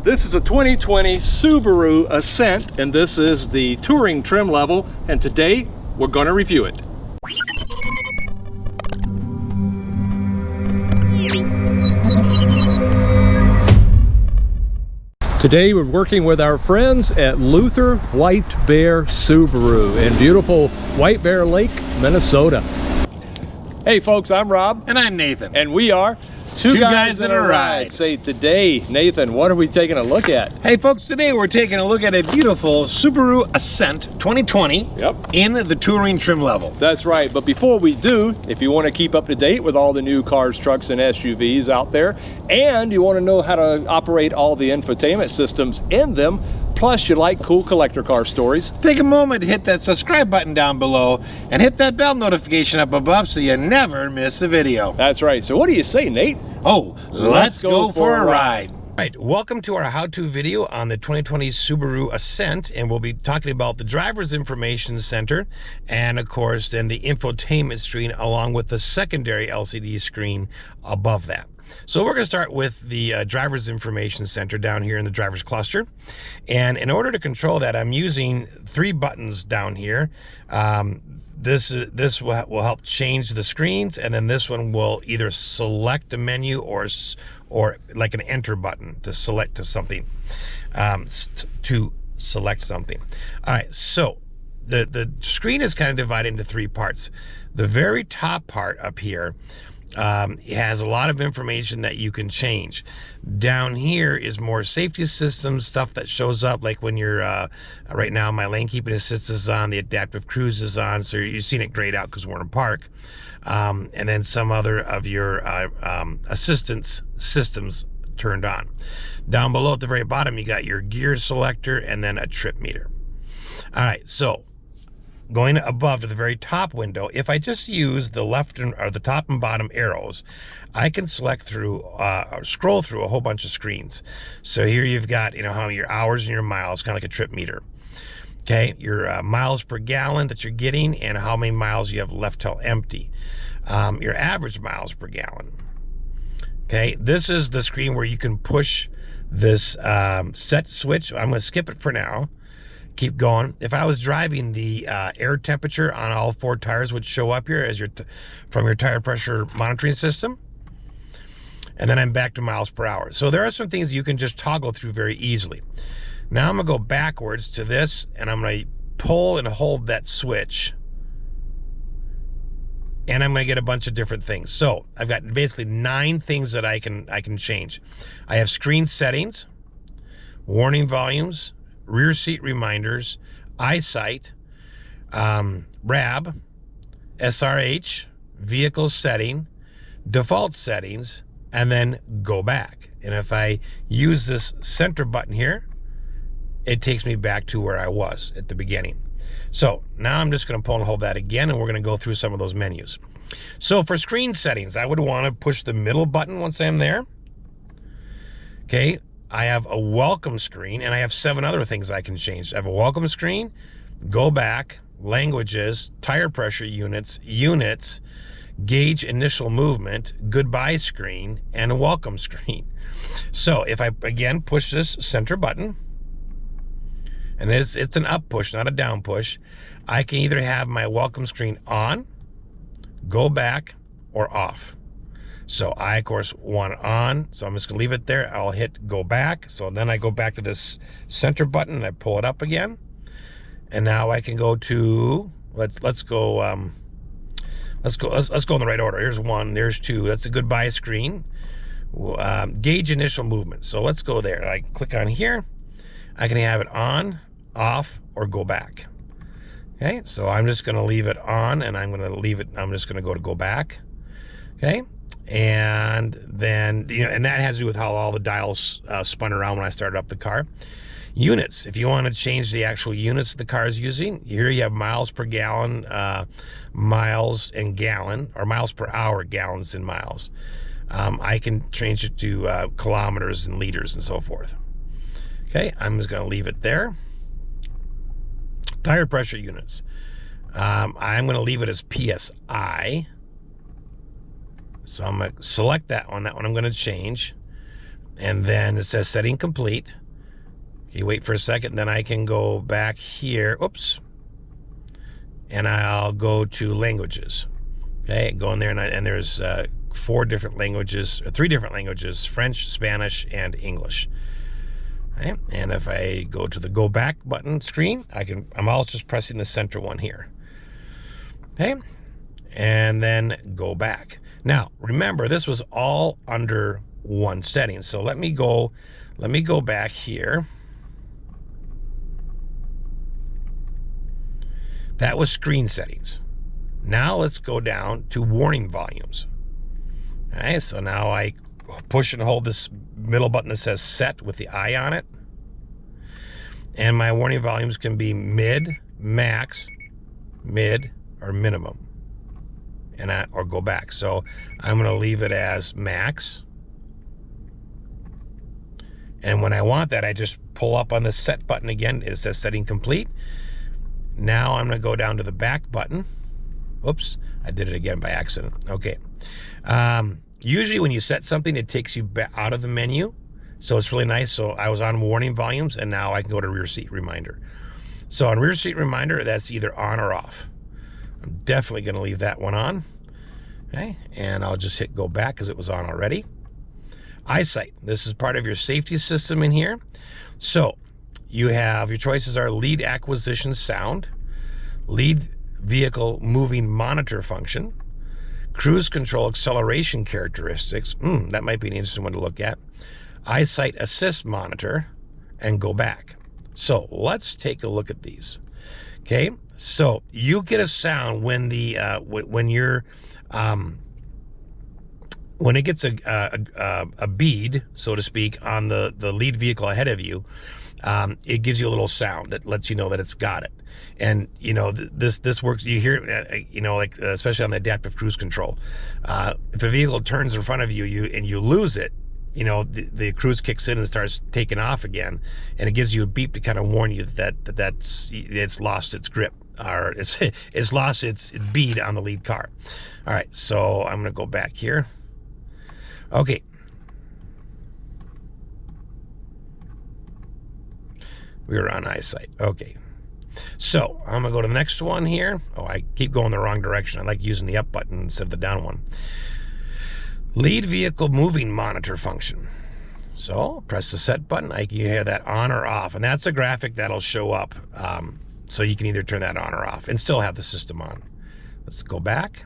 This is a 2020 Subaru Ascent, and this is the touring trim level, and today we're going to review it. Today we're working with our friends at Luther White Bear Subaru in beautiful White Bear Lake, Minnesota. Hey folks, I'm Rob. And I'm Nathan. And we are Two Guys in a Ride. Say today, Nathan, what are we taking a look at? Hey folks, today we're taking a look at a beautiful Subaru Ascent 2020 in the touring trim level. That's right, but before we do, if you want to keep up to date with all the new cars, trucks, and SUVs out there, and you want to know how to operate all the infotainment systems in them, plus you like cool collector car stories, take a moment to hit that subscribe button down below and hit that bell notification up above so you never miss a video. That's right. So what do you say, Nate? Oh, let's go for a ride. Right, welcome to our how-to video on the 2020 Subaru Ascent, and we'll be talking about the driver's information center and of course then the infotainment screen along with the secondary LCD screen above that. So we're going to start with the driver's information center down here in the driver's cluster, and in order to control that I'm using three buttons down here. This will help change the screens, and then this one will either select a menu or like an enter button to select to something, to select something. All right, so the screen is kind of divided into three parts. The very top part up here has a lot of information that you can change. Down here is more safety system stuff that shows up, like when you're right now my lane keeping assist is on, the adaptive cruise is on, so you've seen it grayed out because we're in park, and then some other of your assistance systems turned on. Down below at the very bottom you got your gear selector and then a trip meter. All right, so going above to the very top window, if I just use the left or the top and bottom arrows, I can select through or scroll through a whole bunch of screens. So here you've got, you know, how your hours and your miles, kind of like a trip meter. Okay, your miles per gallon that you're getting and how many miles you have left till empty. Your average miles per gallon. Okay, this is the screen where you can push this set switch. I'm going to skip it for now. Keep going. If I was driving, the air temperature on all four tires would show up here as from your tire pressure monitoring system. And then I'm back to miles per hour. So there are some things you can just toggle through very easily. Now I'm gonna go backwards to this, and I'm gonna pull and hold that switch, and I'm gonna get a bunch of different things. So I've got basically 9 things that I can change. I have screen settings, warning volumes, rear seat reminders, eyesight, RAB, SRH, vehicle setting, default settings, and then go back. And if I use this center button here, it takes me back to where I was at the beginning. So now I'm just going to pull and hold that again, and we're going to go through some of those menus. So for screen settings, I would want to push the middle button once I'm there. Okay. I have a welcome screen, and I have 7 other things I can change. I have a welcome screen, go back, languages, tire pressure units, gauge initial movement, goodbye screen, and a welcome screen. So if I, again, push this center button, and it's an up push, not a down push, I can either have my welcome screen on, go back, or off. So I, of course, want it on, so I'm just gonna leave it there. I'll hit go back. So then I go back to this center button and I pull it up again. And now I can go to, let's go in the right order. Here's 1, there's 2. That's a goodbye screen. Gauge initial movement. So let's go there. I click on here. I can have it on, off, or go back. Okay, so I'm just gonna leave it on, and I'm just gonna go back. Okay. And then, you know, and that has to do with how all the dials spun around when I started up the car. Units, if you want to change the actual units the car is using, here you have miles per gallon, miles and gallon, or miles per hour, gallons and miles. I can change it to kilometers and liters and so forth. Okay, I'm just going to leave it there. Tire pressure units. I'm going to leave it as PSI. So I'm going to select that one. That one I'm going to change. and then it says setting complete. You wait for a second, then I can go back here. Oops. And I'll go to languages. Okay, go in there, and there's 4 different languages, or 3 different languages: French, Spanish, and English. Okay, and if I go to the go back button screen, I'm also just pressing the center one here. Okay, and then go back. Now remember, this was all under one setting. So let me go back here. That was screen settings. Now let's go down to warning volumes. All right, so now I push and hold this middle button that says set with the eye on it. And my warning volumes can be mid, max, mid, or minimum. Or go back. So I'm going to leave it as max. And when I want that, I just pull up on the set button again. It says setting complete. Now I'm going to go down to the back button. Oops, I did it again by accident. Okay. Usually when you set something, it takes you out of the menu. So it's really nice. So I was on warning volumes, and now I can go to rear seat reminder. So on rear seat reminder, that's either on or off. I'm definitely going to leave that one on. Okay, and I'll just hit go back because it was on already. Eyesight. This is part of your safety system in here. So you have, your choices are lead acquisition sound, lead vehicle moving monitor function, cruise control acceleration characteristics. That might be an interesting one to look at. Eyesight assist monitor, and go back. So let's take a look at these. Okay, so you get a sound when the when it gets a bead, so to speak, on the lead vehicle ahead of you. It gives you a little sound that lets you know that it's got it. And you know, this works. You hear it, you know, like especially on the adaptive cruise control. If a vehicle turns in front of you, you lose it. You know, the cruise kicks in and starts taking off again, and it gives you a beep to kind of warn you that it's lost its grip, or it's lost its bead on the lead car. All right, so I'm gonna go back here. Okay. We were on eyesight. Okay. So I'm gonna go to the next one here. Oh, I keep going the wrong direction. I like using the up button instead of the down one. Lead vehicle moving monitor function. So press the set button. I can hear that on or off, and that's a graphic that'll show up. So you can either turn that on or off and still have the system on. Let's go back.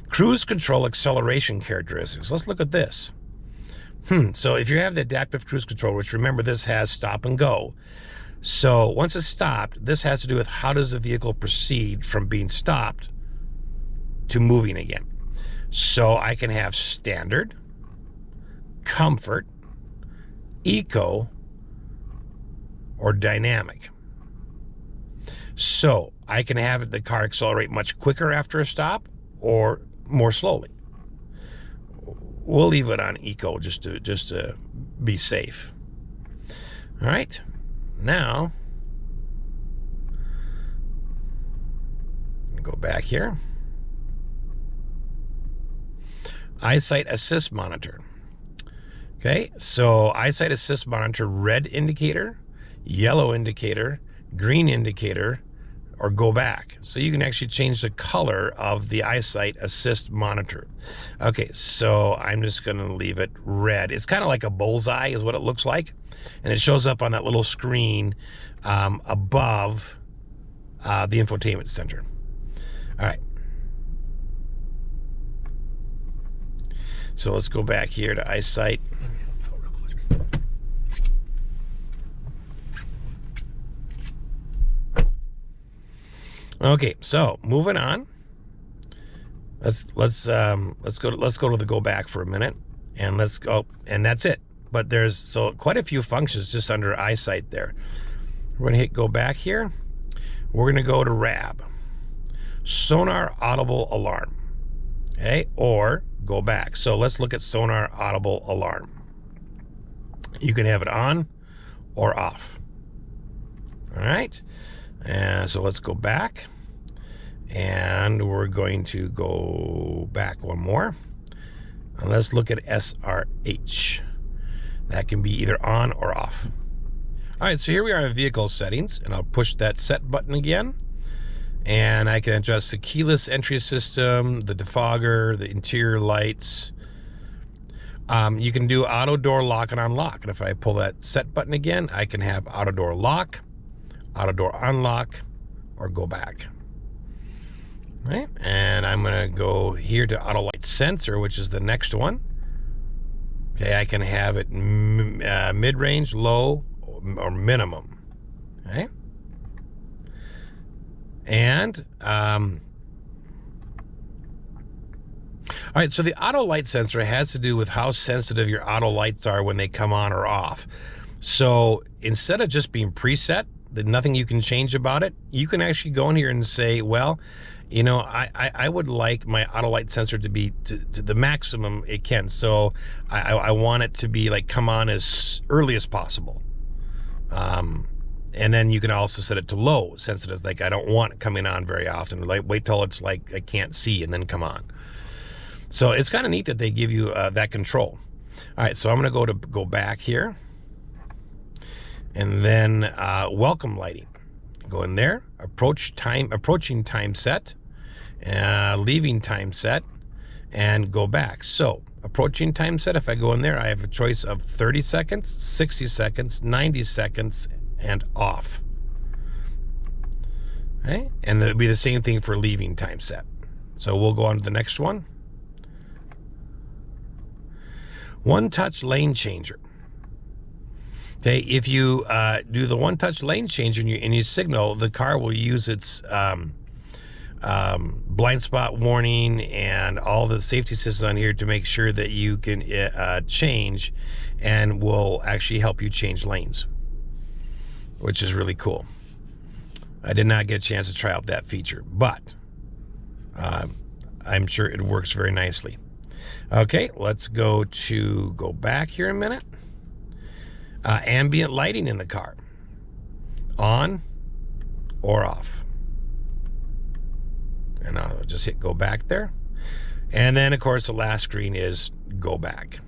Cruise control acceleration characteristics. Let's look at this. So if you have the adaptive cruise control, which remember this has stop and go. So once it's stopped, this has to do with how does the vehicle proceed from being stopped to moving again. So I can have standard, comfort, eco, or dynamic. So I can have the car accelerate much quicker after a stop or more slowly. We'll leave it on eco just to be safe. All right, now go back here. Eyesight assist monitor. Okay, so eyesight assist monitor, red indicator, yellow indicator, green indicator, or go back. So you can actually change the color of the eyesight assist monitor. Okay, so I'm just gonna leave it red. It's kind of like a bullseye is what it looks like. And it shows up on that little screen above the infotainment center. All right. So let's go back here to eyesight. Okay, so moving on. Let's go to the go back for a minute, and let's go, and that's it. But there's so quite a few functions just under eyesight there. We're gonna hit go back here. We're gonna go to RAB, sonar audible alarm. Okay, or go back. So let's look at sonar audible alarm. You can have it on or off. All right, and so let's go back, and we're going to go back one more, and let's look at SRH. That can be either on or off. All right, so here we are in vehicle settings, and I'll push that set button again. And I can adjust the keyless entry system, the defogger, the interior lights. You can do auto door lock and unlock. And if I pull that set button again, I can have auto door lock, auto door unlock, or go back. All right, and I'm gonna go here to auto light sensor, which is the next one. Okay, I can have it mid-range, low, or minimum. Okay. And all right, so the auto light sensor has to do with how sensitive your auto lights are when they come on or off. So instead of just being preset, there's nothing you can change about it, you can actually go in here and say, well, you know, I would like my auto light sensor to be to the maximum it can. So I want it to be like come on as early as possible. And then you can also set it to low sensitive. Like I don't want it coming on very often. Like wait till it's like I can't see and then come on. So it's kind of neat that they give you that control. All right, so I'm going to go back here, and then welcome lighting. Go in there, approaching time set, leaving time set, and go back. So approaching time set, if I go in there, I have a choice of 30 seconds, 60 seconds, 90 seconds, and off. Okay, and it'll be the same thing for leaving time set. So we'll go on to the next one. One touch lane changer. Okay, if you do the one-touch lane change and you signal, the car will use its blind spot warning and all the safety systems on here to make sure that you can change, and will actually help you change lanes, which is really cool. I did not get a chance to try out that feature, but I'm sure it works very nicely. Okay, let's go back here a minute. Ambient lighting in the car, on or off. And I'll just hit go back there. And then, of course, the last screen is go back.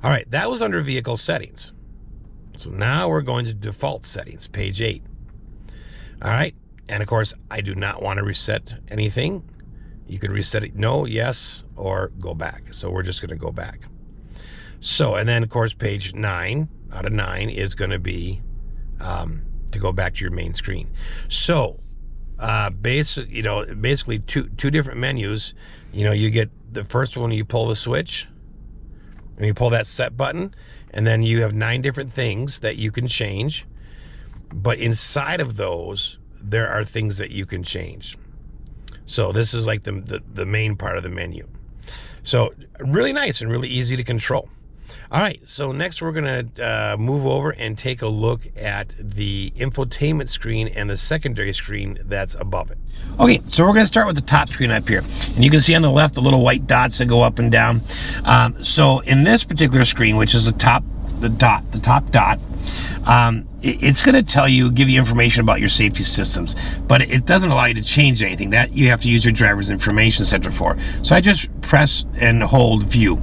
All right, that was under vehicle settings. So now we're going to default settings, page 8. All right, and of course, I do not want to reset anything. You can reset it, no, yes, or go back. So we're just going to go back. So, and then of course, page 9 out of 9 is going to be to go back to your main screen. So, basically two different menus. You know, you get the first one, you pull the switch, and you pull that set button, and then you have 9 different things that you can change. But inside of those, there are things that you can change. So this is like the main part of the menu. So really nice and really easy to control. All right, so next we're gonna move over and take a look at the infotainment screen and the secondary screen that's above it. Okay, so we're gonna start with the top screen up here. And you can see on the left the little white dots that go up and down. So in this particular screen, which is the top dot, it's going to give you information about your safety systems, but it doesn't allow you to change anything. That you have to use your driver's information center for. So I just press and hold view.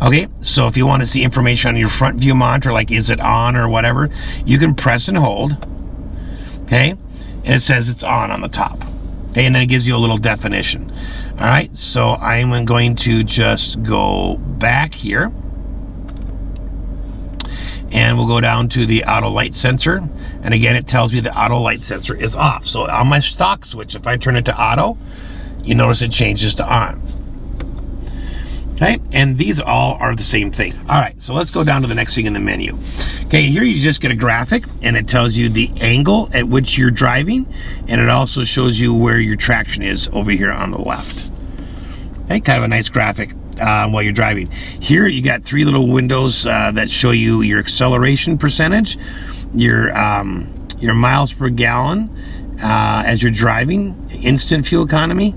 Okay, so if you want to see information on your front view monitor, like is it on or whatever, you can press and hold. Okay, and it says it's on the top. Okay, and then it gives you a little definition. All right, so I'm going to just go back here. And we'll go down to the auto light sensor. And again, it tells me the auto light sensor is off. So on my stock switch, if I turn it to auto, you notice it changes to on. Okay, and these all are the same thing. All right, so let's go down to the next thing in the menu. Okay, here you just get a graphic, and it tells you the angle at which you're driving, and it also shows you where your traction is over here on the left. Okay, kind of a nice graphic. While you're driving. Here you got 3 little windows that show you your acceleration percentage, your miles per gallon as you're driving, instant fuel economy,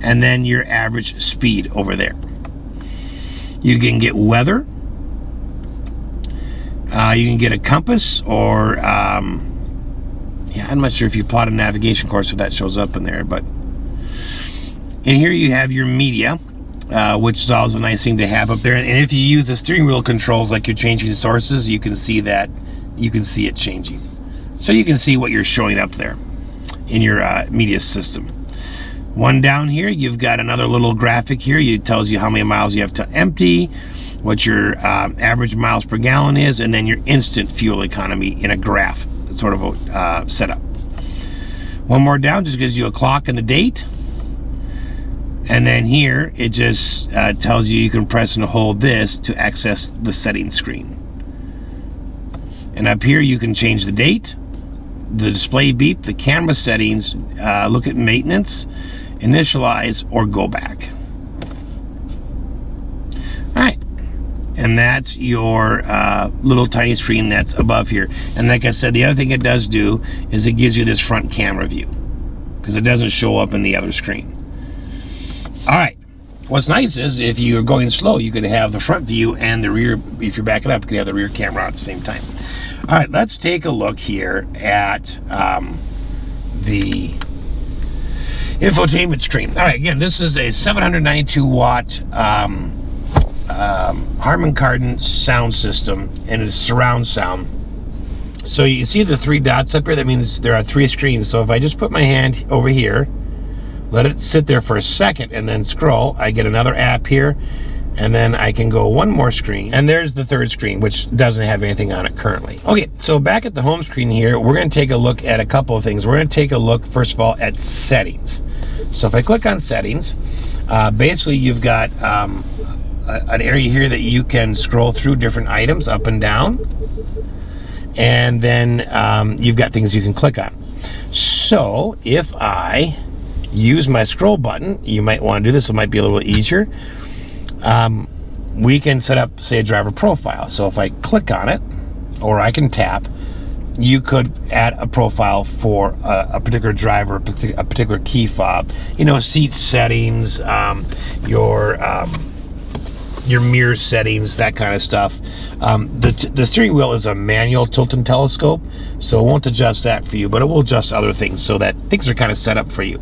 and then your average speed over there. You can get weather, you can get a compass, or yeah, I'm not sure if you plot a navigation course if that shows up in there, but in here you have your media. which is always a nice thing to have up there. And if you use the steering wheel controls, like you're changing sources, you can see that, you can see it changing. So you can see what you're showing up there in your media system. One down here, you've got another little graphic here. It tells you how many miles you have to empty, what your average miles per gallon is, and then your instant fuel economy in a graph, sort of a setup. One more down just gives you a clock and a date. And then here, it just tells you you can press and hold this to access the settings screen. And up here, you can change the date, the display beep, the camera settings, look at maintenance, initialize, or go back. All right. And that's your little tiny screen that's above here. And like I said, the other thing it does do is it gives you this front camera view, because it doesn't show up in the other screen. All right. What's nice is if you're going slow, you could have the front view and the rear. If you're backing up, you can have the rear camera on at the same time. All right, let's take a look here at the infotainment screen. All right, again, this is a 792 watt Harman Kardon sound system, and it's surround sound. So you see the 3 dots up here? That means there are 3 screens. So if I just put my hand over here, let it sit there for a second, and then scroll, I get another app here, and then I can go one more screen, and there's the 3rd screen, which doesn't have anything on it currently. Okay, so back at the home screen here, we're going to take a look at a couple of things. We're going to take a look, first of all, at settings. So if I click on settings, basically you've got an area here that you can scroll through different items up and down, and then you've got things you can click on. So if I use my scroll button, you might want to do this, it might be a little easier. We can set up, say, a driver profile. So if I click on it, or I can tap, you could add a profile for a particular driver, a particular key fob, you know, seat settings, your mirror settings, that kind of stuff. The steering wheel is a manual tilt and telescope, so it won't adjust that for you, but it will adjust other things so that things are kind of set up for you.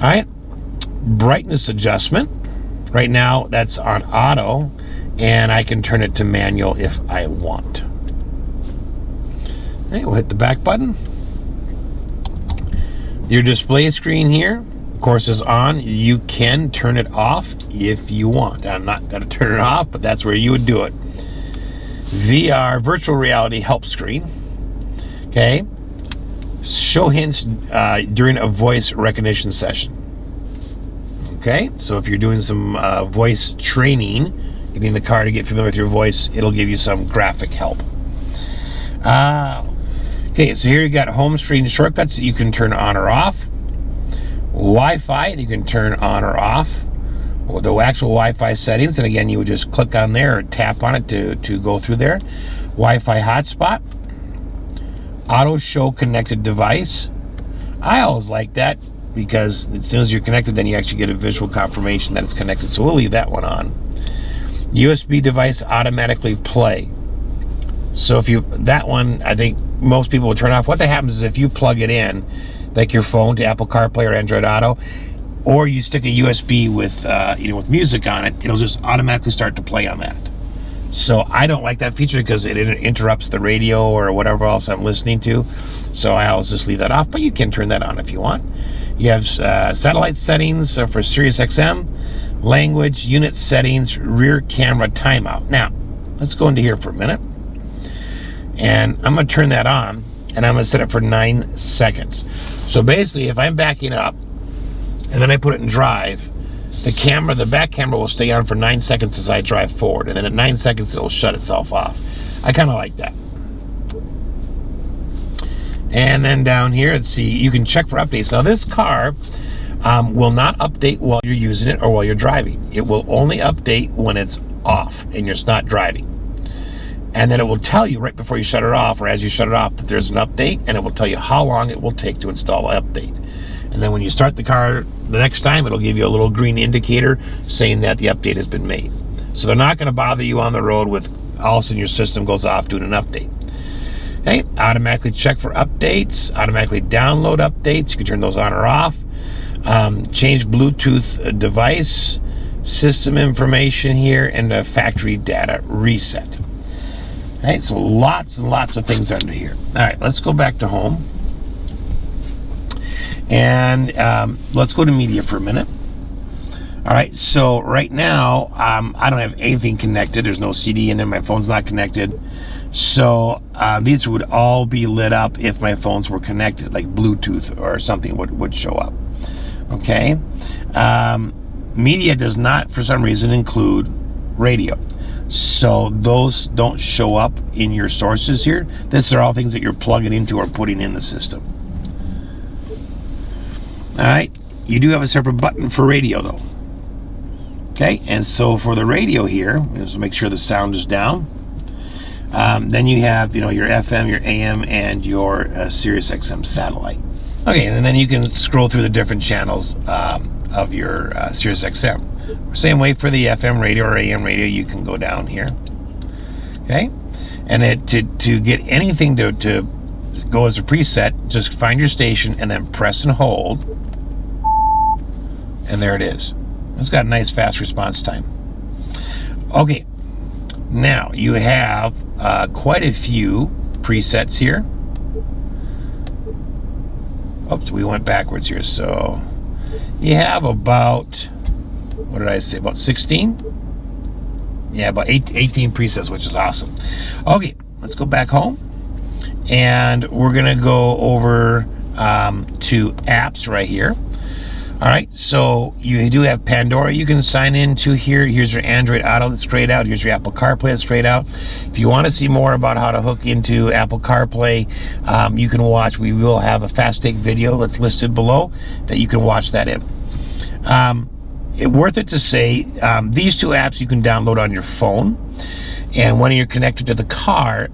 All right, brightness adjustment. Right now, that's on auto, and I can turn it to manual if I want. All right, we'll hit the back button. Your display screen here, of course, is on. You can turn it off if you want. I'm not going to turn it off, but that's where you would do it. VR, virtual reality help screen. Okay. Show hints during a voice recognition session. Okay, so if you're doing some voice training, getting the car to get familiar with your voice, it'll give you some graphic help. Okay, so here you got home screen shortcuts that you can turn on or off. Wi-Fi that you can turn on or off. Or the actual Wi-Fi settings, and again, you would just click on there or tap on it to go through there. Wi-Fi hotspot. Auto show connected device. I always like that, because as soon as you're connected, then you actually get a visual confirmation that it's connected. So we'll leave that one on. USB device automatically play. So if you, that one, I think most people will turn off. What that happens is if you plug it in, like your phone to Apple CarPlay or Android Auto, or you stick a USB with, with music on it, it'll just automatically start to play on that. So I don't like that feature because it interrupts the radio or whatever else I'm listening to. So I always just leave that off, but you can turn that on if you want. You have satellite settings for Sirius XM, language, unit settings, rear camera timeout. Now, let's go into here for a minute. And I'm going to turn that on, and I'm going to set it for 9 seconds. So basically, if I'm backing up, and then I put it in drive, the back camera will stay on for 9 seconds as I drive forward, and then at 9 seconds it'll shut itself off. I kind of like that. And then down here, let's see, you can check for updates. Now this car will not update while you're using it or while you're driving. It will only update when it's off and you're not driving. And then it will tell you right before you shut it off, or as you shut it off, that there's an update, and it will tell you how long it will take to install the update. And then when you start the car the next time, it'll give you a little green indicator saying that the update has been made. So they're not going to bother you on the road with all of a sudden your system goes off doing an update. Okay, automatically check for updates, automatically download updates. You can turn those on or off. Change Bluetooth device, system information here, and the factory data reset. Okay, so lots and lots of things under here. All right, let's go back to home. And let's go to media for a minute. All right, so right now, I don't have anything connected. There's no CD in there. My phone's not connected. So these would all be lit up if my phones were connected, like Bluetooth or something would show up. Okay. Media does not, for some reason, include radio. So those don't show up in your sources here. These are all things that you're plugging into or putting in the system. All right, you do have a separate button for radio though. Okay, and so for the radio here, let's make sure the sound is down. Then you have, your FM, your AM, and your Sirius XM satellite. Okay, and then you can scroll through the different channels of your Sirius XM. Same way for the FM radio or AM radio, you can go down here. Okay, and to get anything to go as a preset, just find your station and then press and hold, and there it is. It's got a nice fast response time. Okay, now you have quite a few presets here. Oops, we went backwards here. So you have about, what did I say, about 16? Yeah, about 18 presets, which is awesome. Okay, let's go back home. And we're gonna go over to apps right here. All right, so you do have Pandora you can sign into here. Here's your Android Auto that's straight out. Here's your Apple CarPlay that's straight out. If you want to see more about how to hook into Apple CarPlay, you can watch. We will have a fast take video that's listed below that you can watch that in. It's worth it to say, these two apps you can download on your phone, and when you're connected to the car,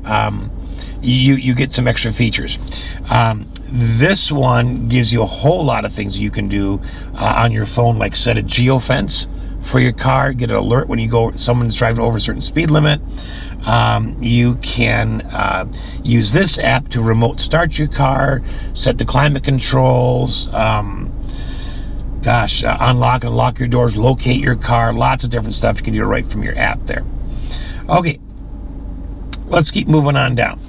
you get some extra features. This one gives you a whole lot of things you can do on your phone, like set a geofence for your car, get an alert when someone's driving over a certain speed limit. You can use this app to remote start your car, set the climate controls, unlock and lock your doors, locate your car, lots of different stuff you can do right from your app there. Okay, let's keep moving on down.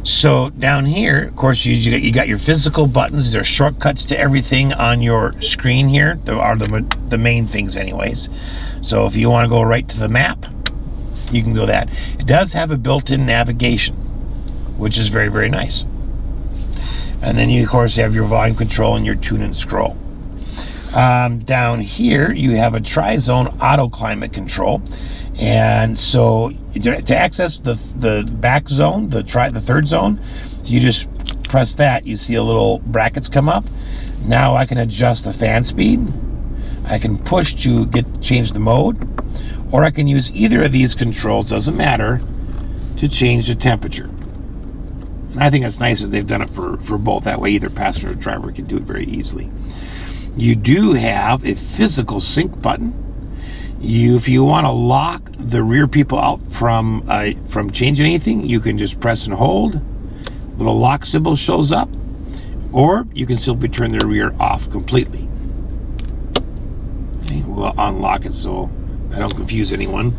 So down here, of course, you got your physical buttons. These are shortcuts to everything on your screen here. There are the main things anyways. So if you want to go right to the map, you can go that. It does have a built-in navigation, which is very, very nice. And then you, of course, have your volume control and your tune and scroll. Down here, you have a tri-zone auto climate control. And so to access the back zone, the third zone, you just press that. You see a little brackets come up. Now I can adjust the fan speed. I can push to change the mode, or I can use either of these controls, doesn't matter, to change the temperature. And I think it's nice that they've done it for both. That way either passenger or driver can do it very easily. You do have a physical sync button. If you want to lock the rear people out from changing anything, you can just press and hold. Little lock symbol shows up, or you can simply turn the rear off completely. Okay, we'll unlock it so I don't confuse anyone.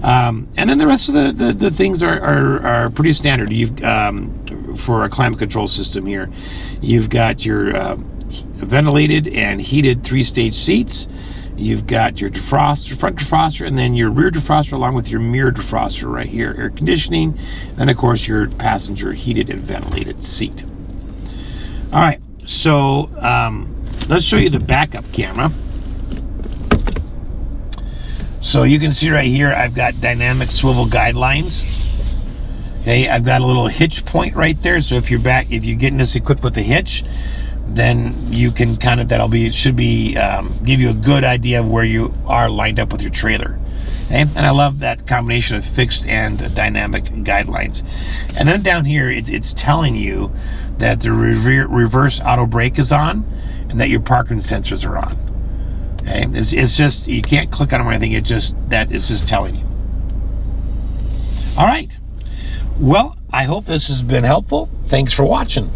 And then the rest of the things are pretty standard. You've for a climate control system here, you've got your ventilated and heated 3-stage seats. You've got your defroster, front defroster, and then your rear defroster along with your mirror defroster right here. Air conditioning, then of course your passenger heated and ventilated seat. All right, so let's show you the backup camera. So you can see right here, I've got dynamic swivel guidelines. Okay, I've got a little hitch point right there. So if you're getting this equipped with a hitch, then you can should give you a good idea of where you are lined up with your trailer. Okay? And I love that combination of fixed and dynamic guidelines. And then down here, it's telling you that the reverse auto brake is on and that your parking sensors are on. Okay? It's just, you can't click on them or anything, it's just telling you. All right. Well, I hope this has been helpful. Thanks for watching.